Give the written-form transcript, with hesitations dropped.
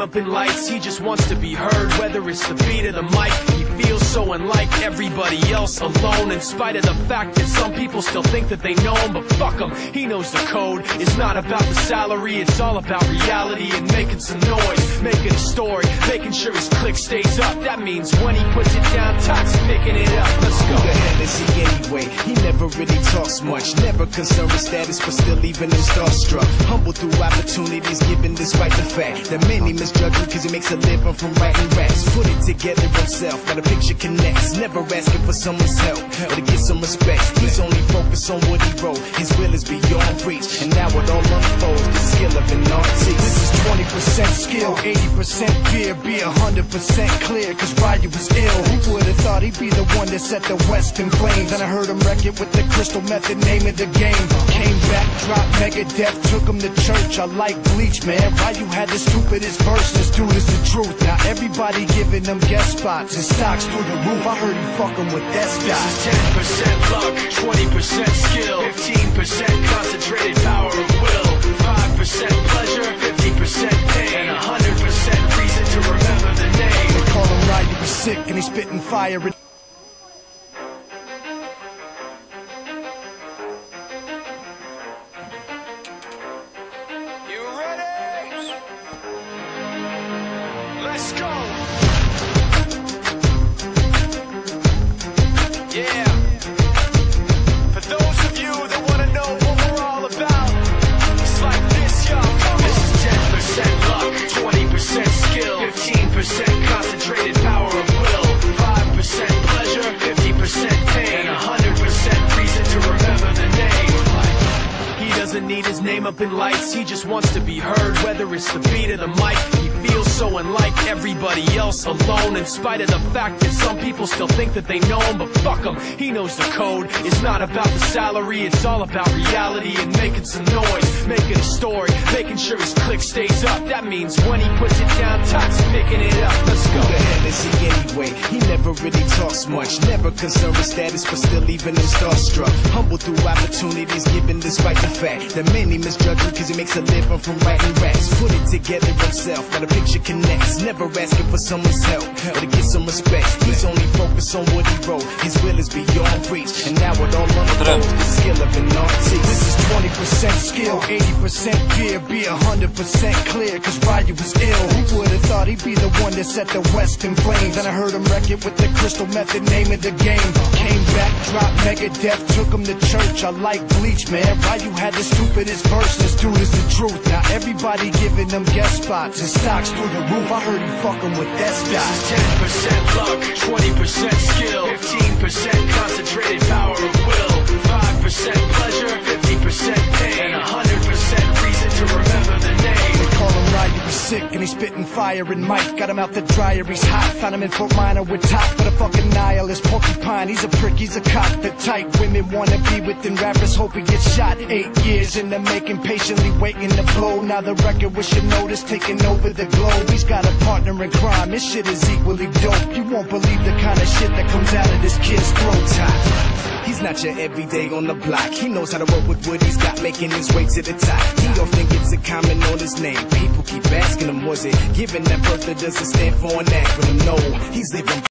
up in lights, he just wants to be heard. Whether it's the beat or the mic, he feels so unlike everybody else, alone. In spite of the fact that some people still think that they know him, but fuck him, he knows the code. It's not about the salary, it's all about reality and making some noise, making a story, making sure his click stays up. That means when he puts it down, Tox picking it up. Let's go. Who the hell is he anyway? He never really talks much, never concerned with status, but still leaving him starstruck. Humble through opportunities, given despite the fact that many misjudge him cause he makes a living from writing raps. Put it together himself, got a picture connects, never asking for someone's help or to get some respect. He's only focused on what he wrote, his will is beyond reach, and now it all unfolds, the skill of an artist. This is 20% skill, 80% fear, be 100% clear, cause Ryu was ill. Who would've thought he'd be the one that set the West in flames? And I heard him wreck it with the Crystal Method, name of the game. Came back, dropped Megadeth, took him to church. I like Bleach, man. Ryu had the stupidest verse, this dude is the truth. Now everybody giving them guest spots and stocks through the roof. I heard he fucking with S-Dot. This is 10% luck, 20% skill, 15% concentrated power of will, 5% pleasure, 50% pain, and 100% reason to remember the name. They call him Ryu, he's sick and he's spitting fire. Let's go! Yeah! For those of you that want to know what we're all about, it's like this, yo. This is 10% luck, 20% skill, 15% concentrated power of will, 5% pleasure, 50% pain, and 100% reason to remember the name. He doesn't need his name up in lights, he just wants to be heard. Whether it's the beat or the mic, he feels so unlike everybody else, alone. In spite of the fact that some people still think that they know him, but fuck him, he knows the code. It's not about the salary, it's all about reality and making some noise, making a story, making sure his click stays up. That means when he puts it down, Tox picking it up. Let's go. Who the hell is he anyway? He never really talks much, never concerned with status, but still leaving him starstruck. Humble through opportunities, given despite the fact that many misjudge him cause he makes a living from writing raps. Put it together himself, got a picture connects, never asking for someone's help or to get some respect. He's only focused on what he wrote, his will is beyond reach, and now it all unfolds, the skill of an artist. This is 20% skill, 80% fear, be 100% clear, cause Ryu was ill. Who would've thought he'd be the one that set the West in flames? And I heard him wreck it with the Crystal Method, name of the game. Came back, dropped Megadeth, took him to church. I like Bleach, man. Ryu had the stupidest verse, this dude is the truth. Now everybody giving them guest spots and stocks through the roof. I heard he fucking with S-Dot. This is 10% luck, 20% skill, 15% concentrated power of will, 5% pleasure, 50% pain, and 100% reason to remember the name. They call him Ryu, he's sick and he's spitting fire. And Mike got him out the dryer, he's hot. Found him in Fort Minor with top for the fucking nihilist porcupine. He's a prick, he's a cop. The type women wanna be within, rappers hope he gets shot. 8 years in the making, patiently waiting to blow. Now the record with your notice taking over the globe. He's got a partner in crime, his shit is equally dope. You won't believe the kind of shit that comes out of this kid's throat. He's not your everyday on the block. He knows how to work with what he's got, making his way to the top. He often gets a comment on his name. People keep asking him, was it given that birth that doesn't stand for an acronym? No, he's living